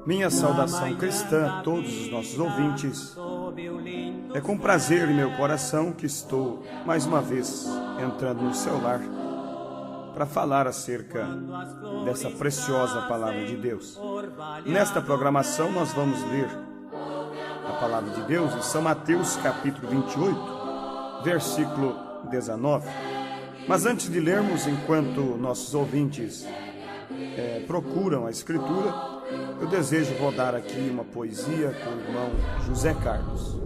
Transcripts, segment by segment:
Minha saudação cristã a todos os nossos ouvintes. É com prazer em meu coração que estou, mais uma vez, entrando no seu lar para falar acerca dessa preciosa palavra de Deus. Nesta programação nós vamos ler a palavra de Deus em São Mateus capítulo 28, versículo 19. Mas antes de lermos, enquanto nossos ouvintes procuram a Escritura, eu desejo rodar aqui uma poesia com o irmão José Carlos.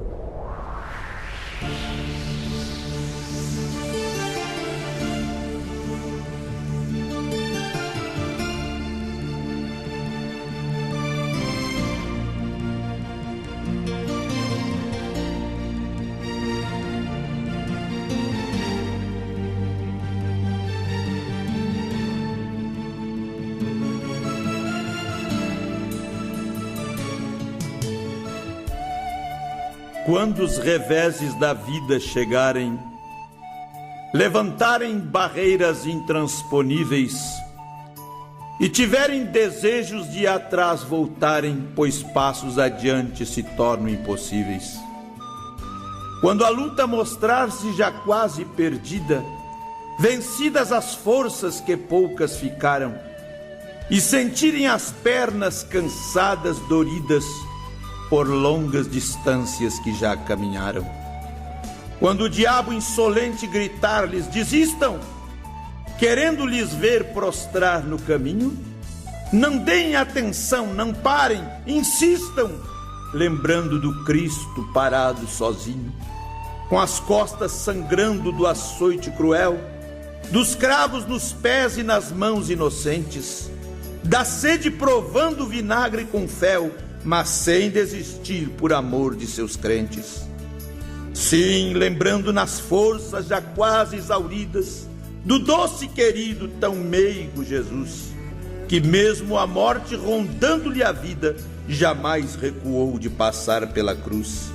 Quando os reveses da vida chegarem, levantarem barreiras intransponíveis e tiverem desejos de atrás voltarem, pois passos adiante se tornam impossíveis. Quando a luta mostrar-se já quase perdida, vencidas as forças que poucas ficaram, e sentirem as pernas cansadas, doridas, por longas distâncias que já caminharam. Quando o diabo insolente gritar-lhes, desistam, querendo lhes ver prostrar no caminho, não deem atenção, não parem, insistam, lembrando do Cristo parado sozinho, com as costas sangrando do açoite cruel, dos cravos nos pés e nas mãos inocentes, da sede provando vinagre com fel, mas sem desistir por amor de seus crentes. Sim, lembrando nas forças já quase exauridas do doce querido tão meigo Jesus, que mesmo a morte rondando-lhe a vida, jamais recuou de passar pela cruz.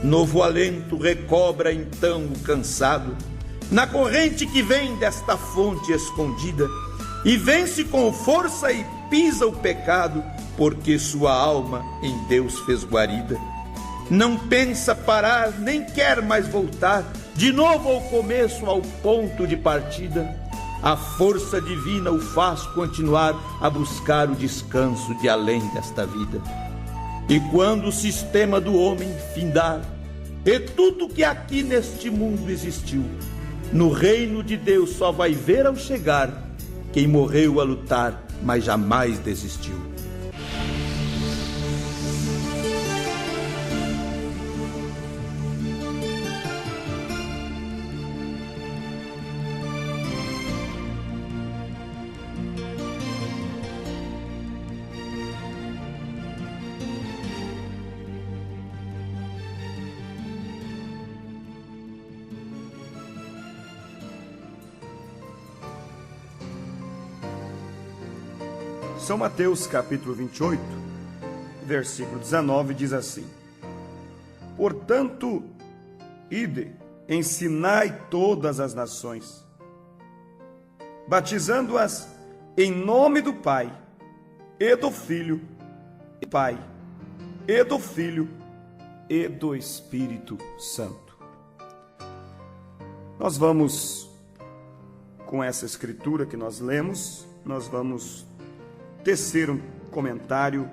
Novo alento recobra então o cansado, na corrente que vem desta fonte escondida, e vence com força e pisa o pecado, porque sua alma em Deus fez guarida. Não pensa parar, nem quer mais voltar de novo ao começo, ao ponto de partida. A força divina o faz continuar a buscar o descanso de além desta vida. E quando o sistema do homem findar, e tudo que aqui neste mundo existiu, no reino de Deus só vai ver ao chegar quem morreu a lutar, mas jamais desistiu. São Mateus capítulo 28, versículo 19 diz assim: Portanto, ide, ensinai todas as nações, batizando-as em nome do Pai, e do Filho, e do Espírito Santo. Nós vamos, com essa escritura que nós lemos, nós vamos tecer um comentário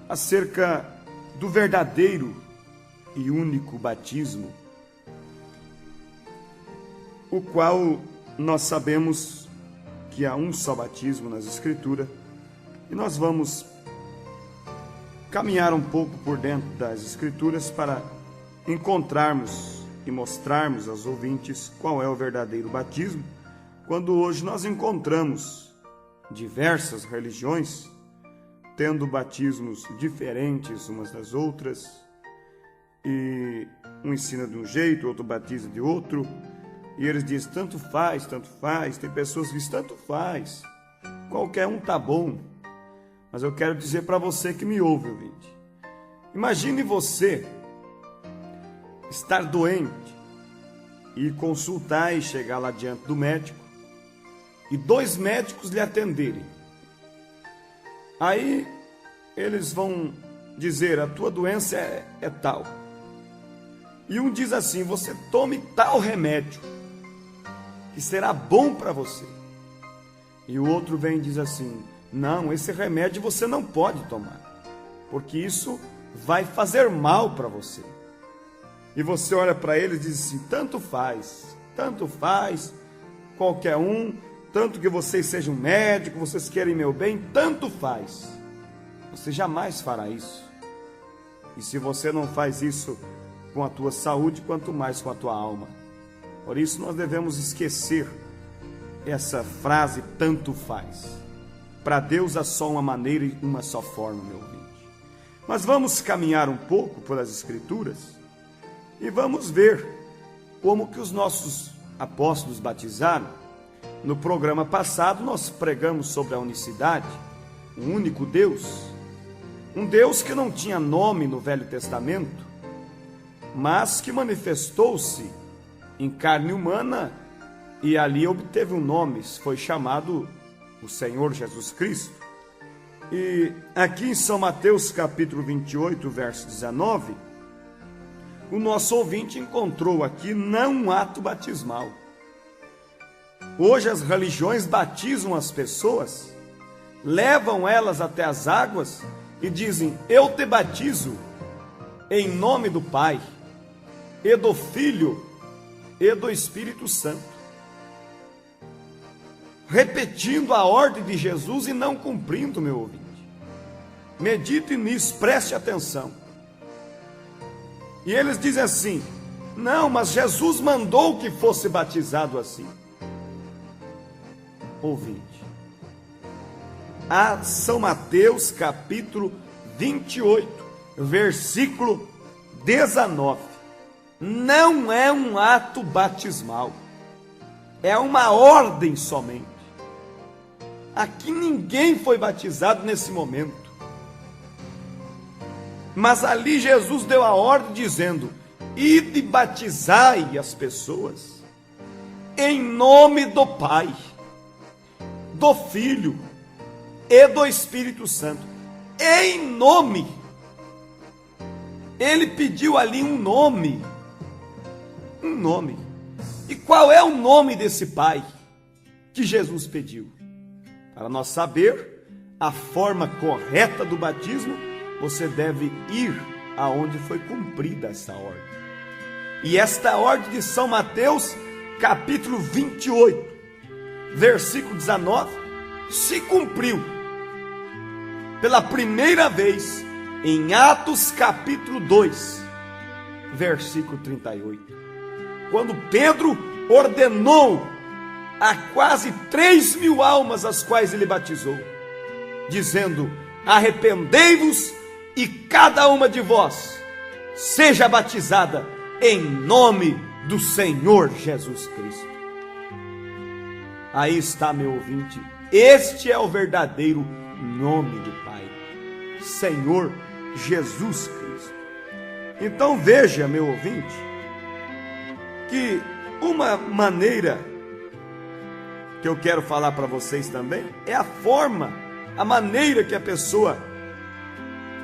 acerca do verdadeiro e único batismo, o qual nós sabemos que há um só batismo nas Escrituras, e nós vamos caminhar um pouco por dentro das Escrituras para encontrarmos e mostrarmos aos ouvintes qual é o verdadeiro batismo, quando hoje nós encontramos diversas religiões tendo batismos diferentes umas das outras, e um ensina de um jeito, outro batiza de outro, e eles dizem tanto faz, tem pessoas que dizem tanto faz, qualquer um tá bom. Mas eu quero dizer para você que me ouve, ouvinte, imagine você estar doente ir consultar e chegar lá diante do médico e 2 médicos lhe atenderem. Aí eles vão dizer: a tua doença é tal. E um diz assim: você tome tal remédio, que será bom para você. E o outro vem e diz assim: não, esse remédio você não pode tomar, porque isso vai fazer mal para você. E você olha para ele e diz assim: tanto faz, qualquer um, tanto que vocês sejam médicos, vocês querem meu bem, tanto faz. Você jamais fará isso. E se você não faz isso com a tua saúde, quanto mais com a tua alma. Por isso nós devemos esquecer essa frase, tanto faz. Para Deus há só uma maneira e uma só forma, meu ouvinte. Mas vamos caminhar um pouco pelas Escrituras e vamos ver como que os nossos apóstolos batizaram. No programa passado nós pregamos sobre a unicidade, um único Deus, um Deus que não tinha nome no Velho Testamento, mas que manifestou-se em carne humana e ali obteve um nome, foi chamado o Senhor Jesus Cristo. E aqui em São Mateus capítulo 28, verso 19, o nosso ouvinte encontrou aqui não um ato batismal. Hoje as religiões batizam as pessoas, levam elas até as águas e dizem: eu te batizo em nome do Pai, e do Filho, e do Espírito Santo. Repetindo a ordem de Jesus e não cumprindo, meu ouvinte. Medite nisso, preste atenção. E eles dizem assim: não, mas Jesus mandou que fosse batizado assim. Ouvinte, a São Mateus capítulo 28, versículo 19, não é um ato batismal, é uma ordem somente. Aqui ninguém foi batizado nesse momento, mas ali Jesus deu a ordem dizendo: ide batizai as pessoas em nome do Pai, do Filho e do Espírito Santo. Em nome. Ele pediu ali um nome. Um nome. E qual é o nome desse Pai que Jesus pediu? Para nós saber a forma correta do batismo, você deve ir aonde foi cumprida essa ordem. E esta ordem de São Mateus, capítulo 28, versículo 19, se cumpriu pela primeira vez em Atos capítulo 2, versículo 38, quando Pedro ordenou a quase 3.000 almas as quais ele batizou, dizendo: arrependei-vos e cada uma de vós seja batizada em nome do Senhor Jesus Cristo. Aí está, meu ouvinte, este é o verdadeiro nome do Pai, Senhor Jesus Cristo. Então veja, meu ouvinte, que uma maneira que eu quero falar para vocês também é a forma, a maneira que a pessoa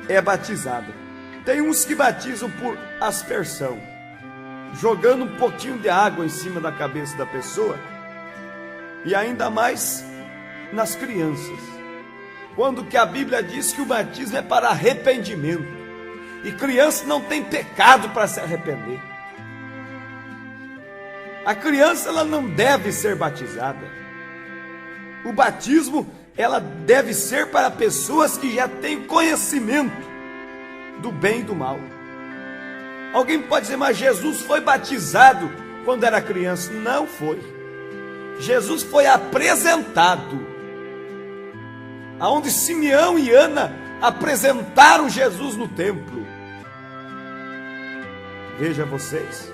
é batizada. Tem uns que batizam por aspersão, jogando um pouquinho de água em cima da cabeça da pessoa, e ainda mais nas crianças, quando que a Bíblia diz que o batismo é para arrependimento, e criança não tem pecado para se arrepender. A criança, ela não deve ser batizada. O batismo, ela deve ser para pessoas que já têm conhecimento do bem e do mal. Alguém pode dizer: mas Jesus foi batizado quando era criança. Não foi. Jesus foi apresentado, aonde Simeão e Ana apresentaram Jesus no templo. Veja vocês,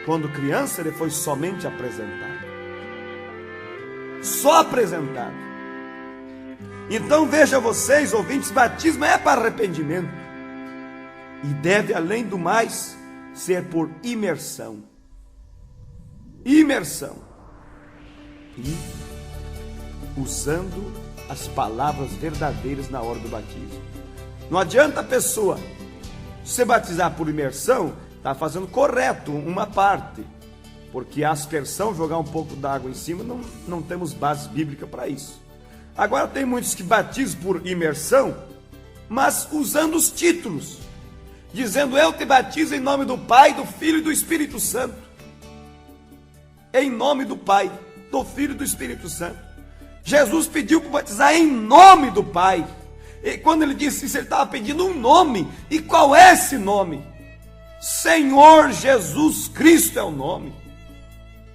quando criança ele foi somente apresentado, só apresentado. Então veja vocês, ouvintes, batismo é para arrependimento, e deve, além do mais, ser por imersão. imersão e usando as palavras verdadeiras na hora do batismo. Não adianta a pessoa se batizar por imersão, está fazendo correto uma parte, porque a aspersão, jogar um pouco d'água em cima, não temos base bíblica para isso. Agora tem muitos que batizam por imersão, mas usando os títulos, dizendo: eu te batizo em nome do Pai, do Filho e do Espírito Santo. Em nome do Pai, do Filho e do Espírito Santo. Jesus pediu para batizar em nome do Pai. E quando ele disse isso, ele estava pedindo um nome. E qual é esse nome? Senhor Jesus Cristo é o nome.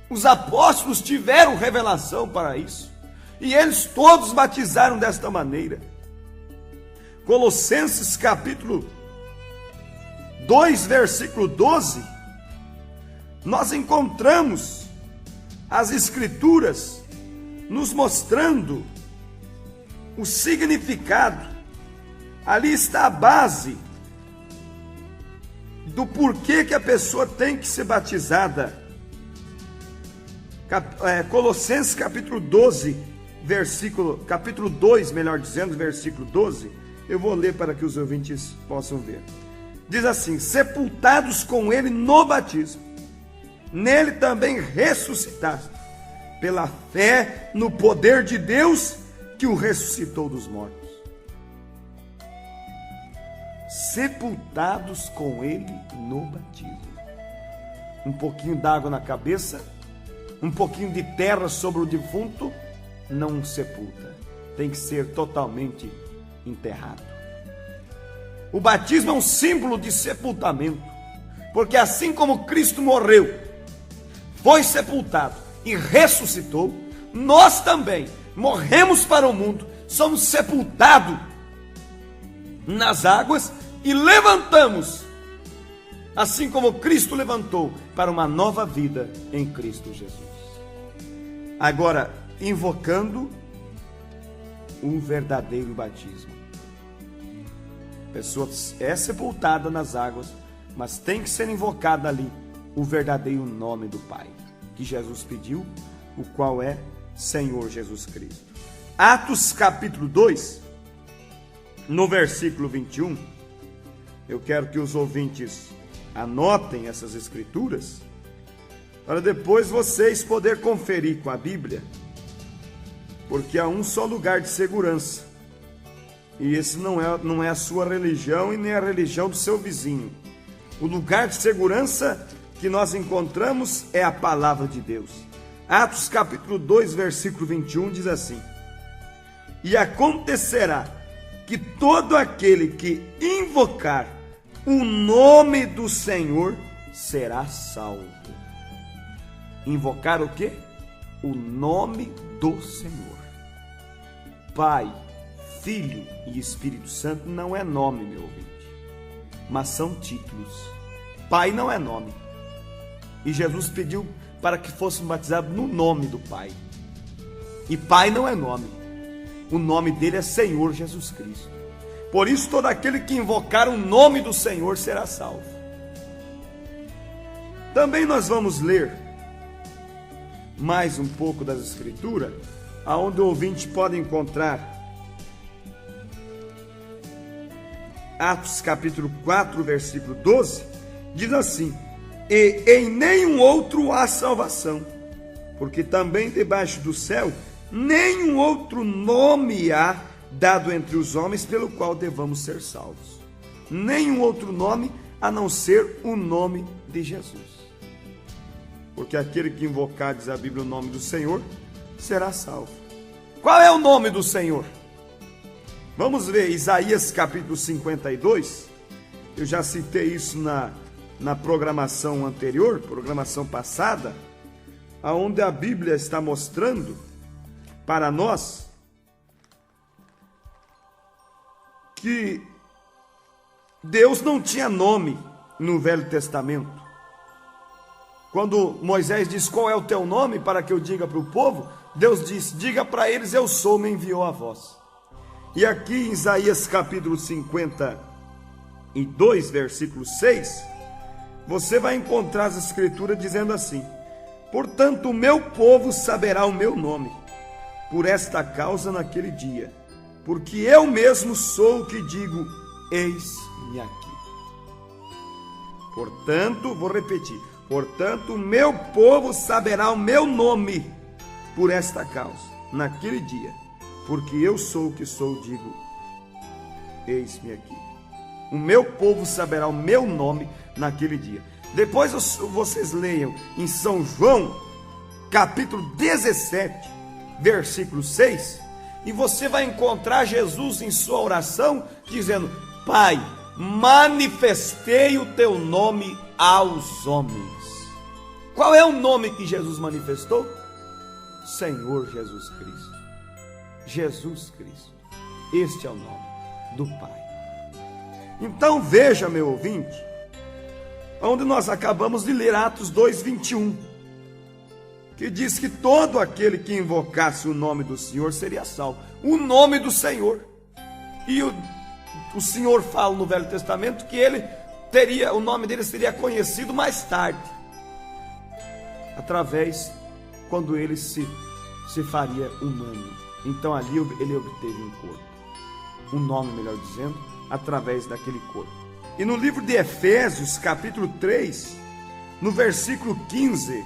Os apóstolos tiveram revelação para isso, e eles todos batizaram desta maneira. Colossenses capítulo 2, versículo 12, nós encontramos as Escrituras nos mostrando o significado. Ali está a base do porquê que a pessoa tem que ser batizada. Colossenses capítulo 12, capítulo 2, melhor dizendo, versículo 12, eu vou ler para que os ouvintes possam ver. Diz assim: sepultados com ele no batismo, nele também ressuscitaste, pela fé no poder de Deus que o ressuscitou dos mortos. Sepultados com ele no batismo. Um pouquinho d'água na cabeça, um pouquinho de terra sobre o defunto, não sepulta. Tem que ser totalmente enterrado. O batismo é um símbolo de sepultamento, porque assim como Cristo morreu, foi sepultado e ressuscitou, nós também morremos para o mundo, somos sepultados nas águas e levantamos, assim como Cristo levantou, para uma nova vida em Cristo Jesus. Agora, invocando o verdadeiro batismo. A pessoa é sepultada nas águas, mas tem que ser invocada ali o verdadeiro nome do Pai, que Jesus pediu, o qual é Senhor Jesus Cristo. Atos capítulo 2, no versículo 21, eu quero que os ouvintes anotem essas escrituras, para depois vocês poderem conferir com a Bíblia, porque há um só lugar de segurança, e esse não é a sua religião e nem a religião do seu vizinho. O lugar de segurança que nós encontramos é a palavra de Deus. Atos capítulo 2, versículo 21 diz assim: e acontecerá que todo aquele que invocar o nome do Senhor será salvo. Invocar o quê? O nome do Senhor. Pai, Filho e Espírito Santo não é nome, meu ouvinte, mas são títulos. Pai não é nome. E Jesus pediu para que fôssemos batizados no nome do Pai. E Pai não é nome. O nome dele é Senhor Jesus Cristo. Por isso, todo aquele que invocar o nome do Senhor será salvo. Também nós vamos ler mais um pouco das Escrituras, aonde o ouvinte pode encontrar Atos capítulo 4, versículo 12, diz assim: e em nenhum outro há salvação, porque também debaixo do céu nenhum outro nome há dado entre os homens pelo qual devamos ser salvos. Nenhum outro nome a não ser o nome de Jesus. Porque aquele que invocar, diz a Bíblia, o nome do Senhor, será salvo. Qual é o nome do Senhor? Vamos ver Isaías capítulo 52. Eu já citei isso na programação anterior, programação passada, aonde a Bíblia está mostrando para nós que Deus não tinha nome no Velho Testamento. Quando Moisés diz: qual é o teu nome para que eu diga para o povo? Deus disse: diga para eles, eu sou, me enviou a vós. E aqui em Isaías capítulo 52, versículo 6, você vai encontrar as escrituras dizendo assim: Portanto, o meu povo saberá o meu nome, por esta causa naquele dia, porque eu mesmo sou o que digo, eis-me aqui. Portanto, vou repetir, portanto, o meu povo saberá o meu nome, por esta causa, naquele dia, porque eu sou o que sou, digo, eis-me aqui. O meu povo saberá o meu nome naquele dia. Depois vocês leiam em São João, capítulo 17, versículo 6, e você vai encontrar Jesus em sua oração, dizendo: Pai, manifestei o teu nome aos homens. Qual é o nome que Jesus manifestou? Senhor Jesus Cristo. Jesus Cristo. Este é o nome do Pai. Então veja, meu ouvinte, onde nós acabamos de ler Atos 2:21, que diz que todo aquele que invocasse o nome do Senhor seria salvo. O nome do Senhor. E o Senhor fala no Velho Testamento que o nome dele seria conhecido mais tarde, através, quando ele se faria humano. Então ali ele obteve um corpo, um nome, melhor dizendo, através daquele corpo. E no livro de Efésios, capítulo 3, no versículo 15,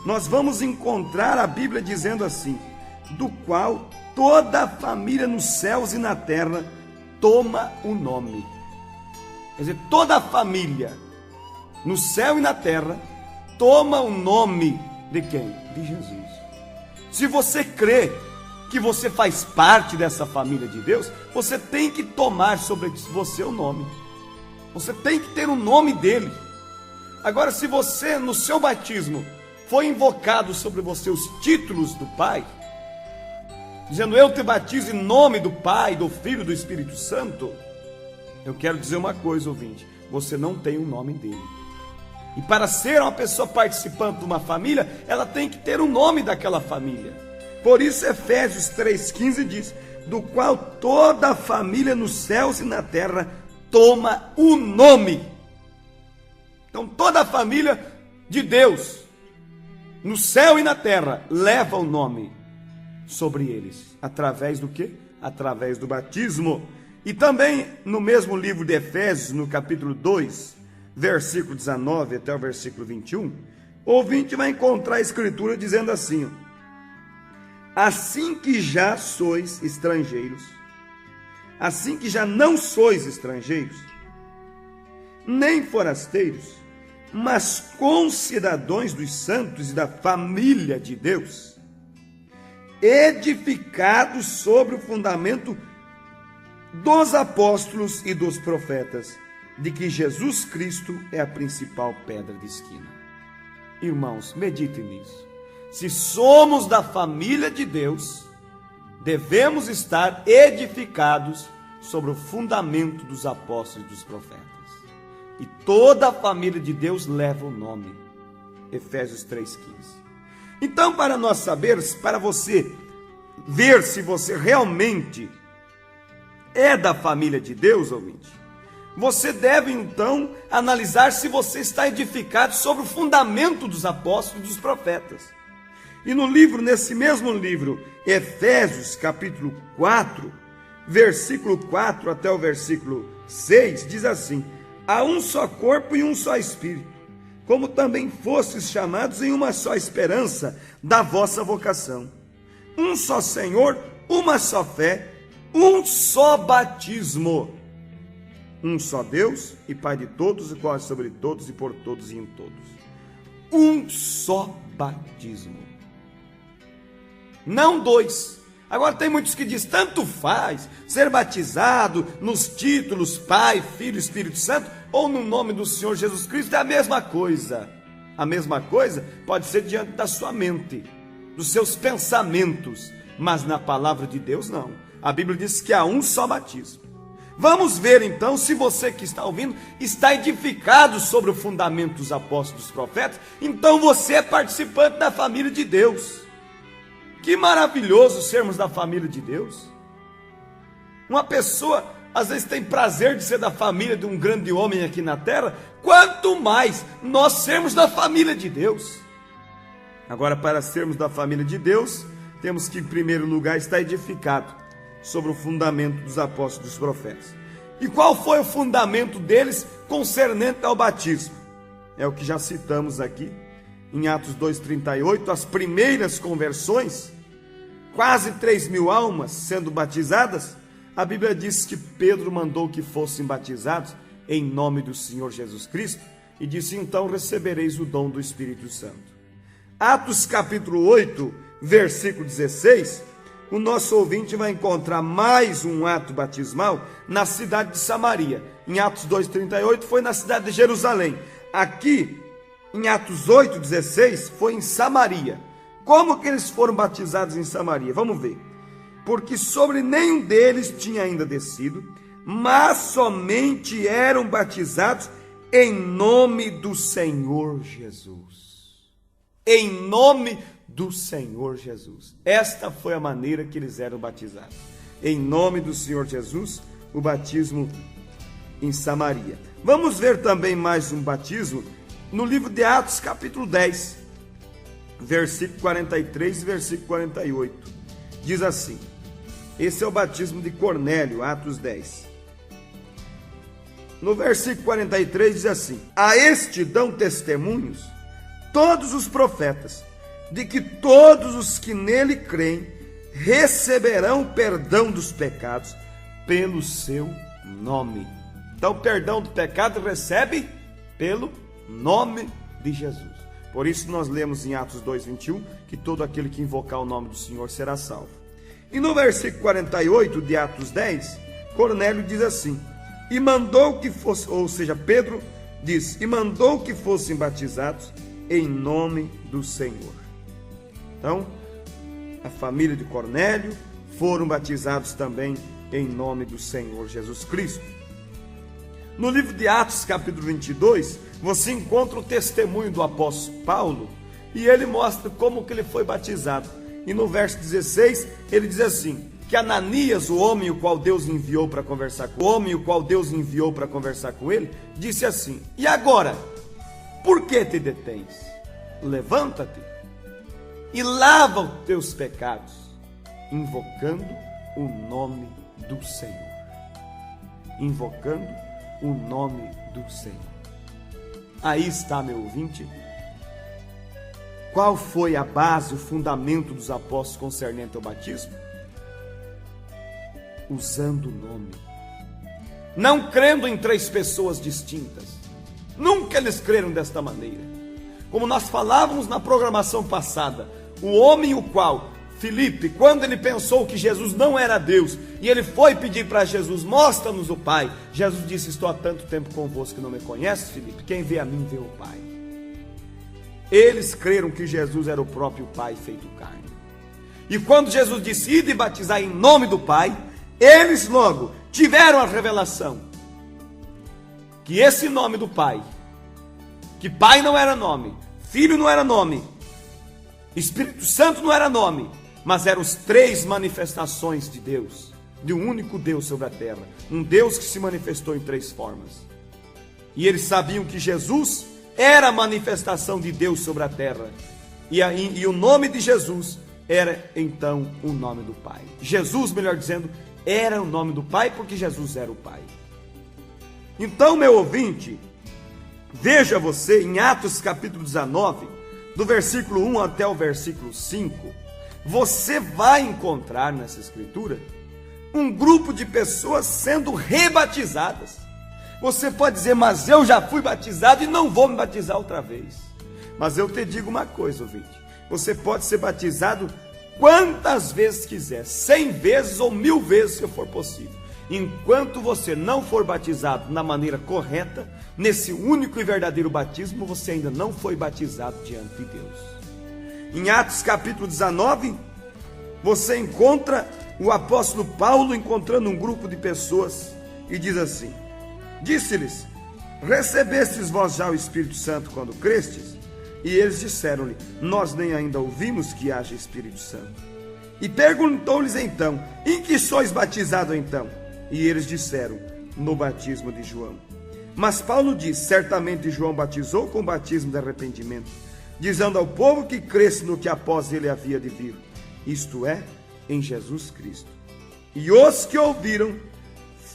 nós vamos encontrar a Bíblia dizendo assim: do qual toda a família nos céus e na terra toma o nome. Quer dizer, toda a família no céu e na terra toma o nome de quem? De Jesus. Se você crê que você faz parte dessa família de Deus, você tem que tomar sobre você o nome. Você tem que ter o nome dele. Agora, se você, no seu batismo, foi invocado sobre você os títulos do Pai, dizendo: eu te batizo em nome do Pai, do Filho e do Espírito Santo, eu quero dizer uma coisa, ouvinte: você não tem o nome dele. E para ser uma pessoa participante de uma família, ela tem que ter o nome daquela família. Por isso Efésios 3,15 diz: do qual toda a família nos céus e na terra toma o nome. Então toda a família de Deus, no céu e na terra, leva o nome sobre eles. Através do quê? Através do batismo. E também no mesmo livro de Efésios, no capítulo 2, versículo 19 até o versículo 21, o ouvinte vai encontrar a escritura dizendo assim: assim que já sois estrangeiros, assim que já não sois estrangeiros, nem forasteiros, mas concidadãos dos santos e da família de Deus, edificados sobre o fundamento dos apóstolos e dos profetas, de que Jesus Cristo é a principal pedra de esquina. Irmãos, meditem nisso. Se somos da família de Deus, devemos estar edificados sobre o fundamento dos apóstolos e dos profetas. E toda a família de Deus leva o nome. Efésios 3,15. Então, para nós sabermos, para você ver se você realmente é da família de Deus, ouvinte, você deve então analisar se você está edificado sobre o fundamento dos apóstolos e dos profetas. E nesse mesmo livro, Efésios capítulo 4, versículo 4 até o versículo 6, diz assim: há um só corpo e um só espírito, como também fostes chamados em uma só esperança da vossa vocação. Um só Senhor, uma só fé, um só batismo. Um só Deus e Pai de todos, e qual é sobre todos e por todos e em todos. Um só batismo. Não dois. Agora tem muitos que dizem: tanto faz ser batizado nos títulos Pai, Filho e Espírito Santo, ou no nome do Senhor Jesus Cristo, é a mesma coisa. A mesma coisa pode ser diante da sua mente, dos seus pensamentos, mas na palavra de Deus não. A Bíblia diz que há um só batismo. Vamos ver então se você que está ouvindo está edificado sobre o fundamento dos apóstolos e dos profetas. Então você é participante da família de Deus. Que maravilhoso sermos da família de Deus. Uma pessoa às vezes tem prazer de ser da família de um grande homem aqui na terra, quanto mais nós sermos da família de Deus. Agora, para sermos da família de Deus, temos que, em primeiro lugar, estar edificado sobre o fundamento dos apóstolos e dos profetas. E qual foi o fundamento deles concernente ao batismo? É o que já citamos aqui, em Atos 2,38, as primeiras conversões, quase 3.000 almas sendo batizadas. A Bíblia diz que Pedro mandou que fossem batizados em nome do Senhor Jesus Cristo e disse: então recebereis o dom do Espírito Santo. Atos capítulo 8, versículo 16, o nosso ouvinte vai encontrar mais um ato batismal na cidade de Samaria. Em Atos 2,38 foi na cidade de Jerusalém. Aqui, em Atos 8,16, foi em Samaria. Como que eles foram batizados em Samaria? Vamos ver. Porque sobre nenhum deles tinha ainda descido, mas somente eram batizados em nome do Senhor Jesus. Em nome do Senhor Jesus. Esta foi a maneira que eles eram batizados. Em nome do Senhor Jesus, o batismo em Samaria. Vamos ver também mais um batismo no livro de Atos, capítulo 10, versículo 43 e versículo 48. Diz assim: esse é o batismo de Cornélio, Atos 10. No versículo 43 diz assim: a este dão testemunhos todos os profetas, de que todos os que nele creem receberão perdão dos pecados pelo seu nome. Então, perdão do pecado recebe pelo nome de Jesus. Por isso nós lemos em Atos 2,21 que todo aquele que invocar o nome do Senhor será salvo. E no versículo 48 de Atos 10, Cornélio diz assim: e mandou que fosse, ou seja, Pedro diz, e mandou que fossem batizados em nome do Senhor. Então, a família de Cornélio foram batizados também em nome do Senhor Jesus Cristo. No livro de Atos, capítulo 22, você encontra o testemunho do apóstolo Paulo, e ele mostra como que ele foi batizado. E no verso 16, ele diz assim, que Ananias, o homem o qual Deus enviou para conversar com ele, disse assim: e agora, por que te detens? Levanta-te e lava os teus pecados, invocando o nome do Senhor. Invocando o nome do Senhor. Aí está, meu ouvinte. Qual foi a base, o fundamento dos apóstolos concernente ao batismo? Usando o nome. Não crendo em três pessoas distintas. Nunca eles creram desta maneira. Como nós falávamos na programação passada, o homem o qual, Filipe, quando ele pensou que Jesus não era Deus, e ele foi pedir para Jesus: mostra-nos o Pai. Jesus disse: estou há tanto tempo convosco que não me conheces, Filipe. Quem vê a mim vê o Pai. Eles creram que Jesus era o próprio Pai feito carne. E quando Jesus disse: ide batizar em nome do Pai, eles logo tiveram a revelação que esse nome do Pai, que Pai não era nome, Filho não era nome, Espírito Santo não era nome, mas eram as três manifestações de Deus, de um único Deus sobre a terra, um Deus que se manifestou em três formas. E eles sabiam que Jesus era a manifestação de Deus sobre a terra, e o nome de Jesus era então o nome do Pai. Jesus, melhor dizendo, era o nome do Pai, porque Jesus era o Pai. Então, meu ouvinte, veja você em Atos capítulo 19, do versículo 1 até o versículo 5, você vai encontrar nessa escritura um grupo de pessoas sendo rebatizadas. Você pode dizer: mas eu já fui batizado e não vou me batizar outra vez. Mas eu te digo uma coisa, ouvinte: você pode ser batizado quantas vezes quiser, 100 vezes ou 1000 vezes, se for possível. Enquanto você não for batizado na maneira correta, nesse único e verdadeiro batismo, você ainda não foi batizado diante de Deus. Em Atos capítulo 19, você encontra o apóstolo Paulo encontrando um grupo de pessoas e diz assim: disse-lhes: recebestes vós já o Espírito Santo quando crestes? E eles disseram-lhe: nós nem ainda ouvimos que haja Espírito Santo. E perguntou-lhes então: em que sois batizados então? E eles disseram: no batismo de João. Mas Paulo diz: certamente João batizou com o batismo de arrependimento, dizendo ao povo que cresce no que após ele havia de vir, isto é, em Jesus Cristo. E os que ouviram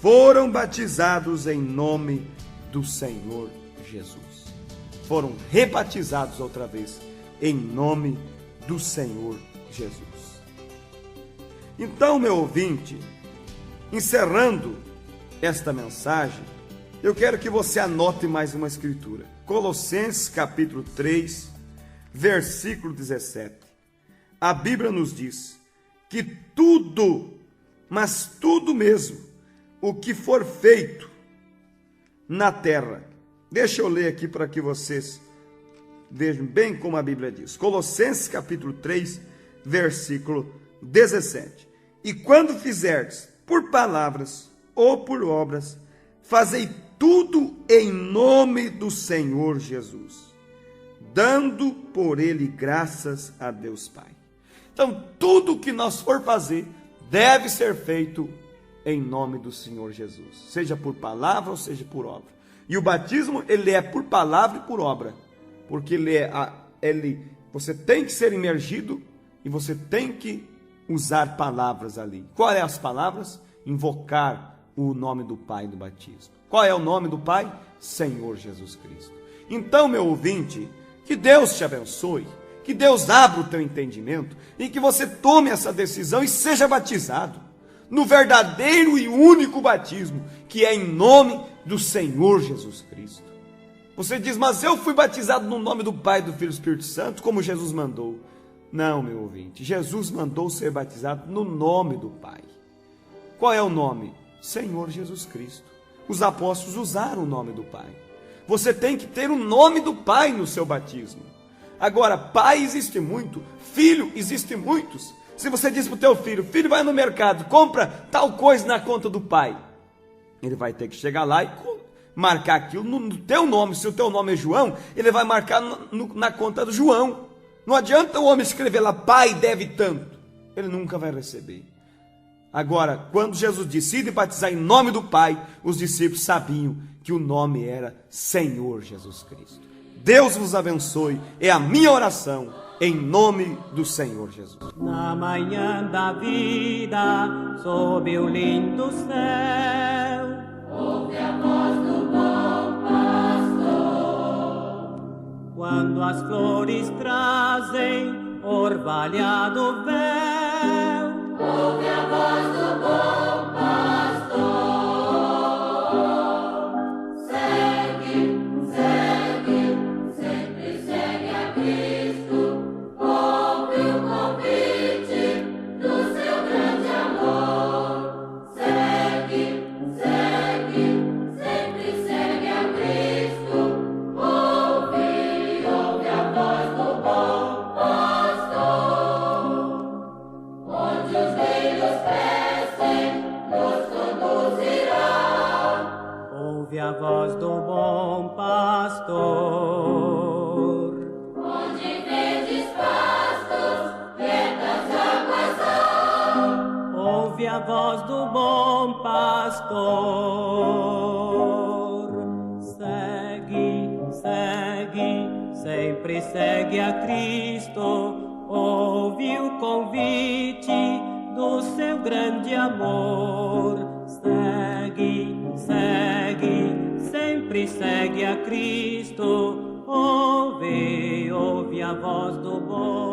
foram batizados em nome do Senhor Jesus. Foram rebatizados outra vez em nome do Senhor Jesus. Então, meu ouvinte, encerrando esta mensagem, eu quero que você anote mais uma escritura. Colossenses capítulo 3, versículo 17. A Bíblia nos diz que tudo, mas tudo mesmo, o que for feito na terra. Deixa eu ler aqui para que vocês vejam bem como a Bíblia diz. Colossenses capítulo 3, versículo 17. E quando fizerdes por palavras ou por obras, fazei tudo em nome do Senhor Jesus, dando por ele graças a Deus Pai. Então, tudo que nós for fazer deve ser feito em nome do Senhor Jesus, seja por palavra ou seja por obra. E o batismo, ele é por palavra e por obra, porque você tem que ser imergido e você tem que usar palavras ali. Qual é as palavras? Invocar o nome do Pai do batismo. Qual é o nome do Pai? Senhor Jesus Cristo. Então, meu ouvinte, que Deus te abençoe, que Deus abra o teu entendimento e que você tome essa decisão e seja batizado no verdadeiro e único batismo, que é em nome do Senhor Jesus Cristo. Você diz, mas eu fui batizado no nome do Pai, do Filho e do Espírito Santo, como Jesus mandou. Não, meu ouvinte, Jesus mandou ser batizado no nome do Pai. Qual é o nome? Senhor Jesus Cristo. Os apóstolos usaram o nome do Pai. Você tem que ter o nome do Pai no seu batismo. Agora, pai existe muito, filho existe muitos. Se você diz para o teu filho, filho, vai no mercado, compra tal coisa na conta do pai, ele vai ter que chegar lá e marcar aquilo no teu nome. Se o teu nome é João, ele vai marcar na conta do João. Não adianta o homem escrever lá, pai deve tanto, ele nunca vai receber. Agora, quando Jesus disse, ide batizar em nome do Pai, os discípulos sabiam que o nome era Senhor Jesus Cristo. Deus vos abençoe, é a minha oração, em nome do Senhor Jesus. Na manhã da vida, sob o lindo céu, ouve a voz do bom pastor. Quando as flores trazem orvalhado véu, ouve a voz do bom pastor. Ouve a voz do bom pastor. Onde verdes pastos, quietas águas há. Ouve a voz do bom pastor. Segue, segue, sempre segue a Cristo. Ouve o convite do seu grande amor. Segue, segue, sempre segue a Cristo. Ouve, ouve a voz do bom